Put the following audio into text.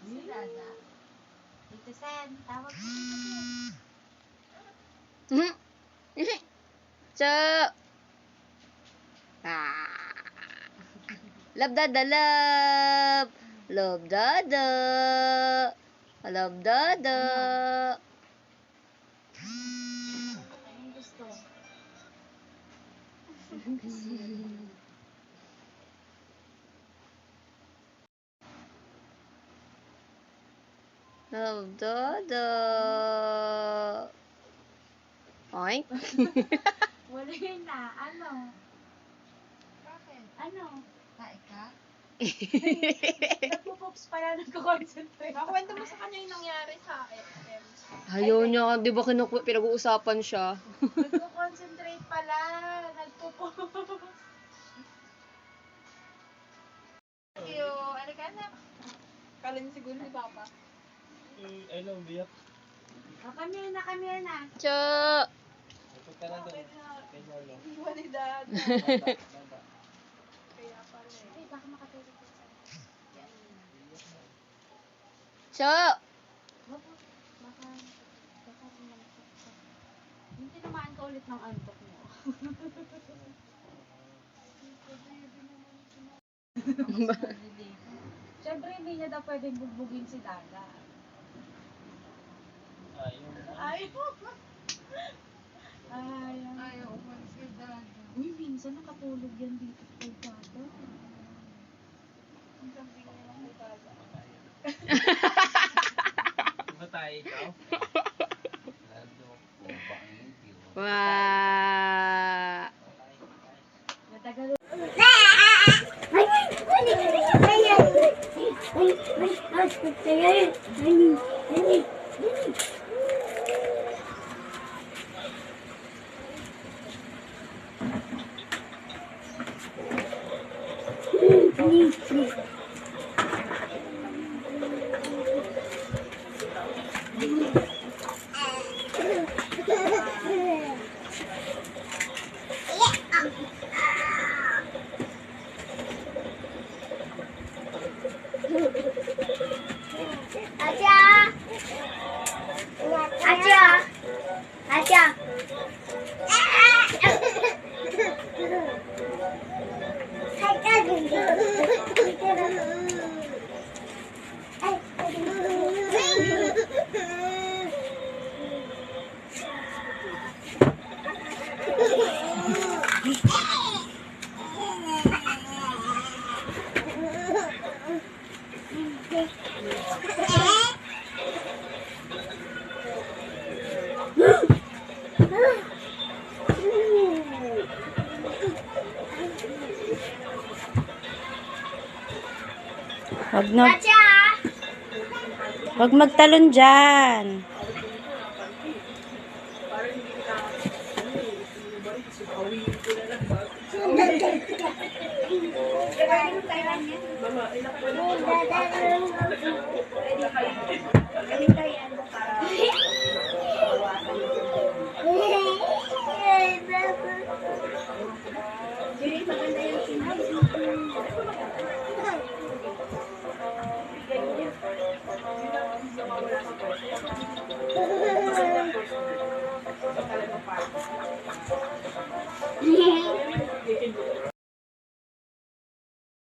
Si Dada. Tito Sen, tawag ko. So, love dada love. Love dada. Love dada. Anong gusto? Love dada. Oink. Wala yun na. Ano? Bakit? Ano? Kain ka? Nagpo-pops pala, nagko-concentrate. Makwento mo sa kanya yung nangyari sa FM. Ayaw niya, di ba pinag-uusapan siya? Nagko-concentrate pala. Nagpo-pops. Thank you. Ano ka na? Kalin siguro ni Papa. I love you. Kami na. Cho. Ito ka na doon. Kay Marlo. Iwan ni Dad. Baba. Kaya pala eh. Ay, baka makatulog ko sa... Cho. Baka umantok ka. Hindi naman ka ulit ng antok mo. Siyempre, hindi niya daw pwedeng bugbugin si Dada. Ayaw. Ayaw, umalis kay Dad. Uy, minsan nakatulog yan dito kay Dada. Ang sabi niya lang kay Dad. Matay ikaw? Wow. Matagal. Wag magtalon dyan. Mama, ilang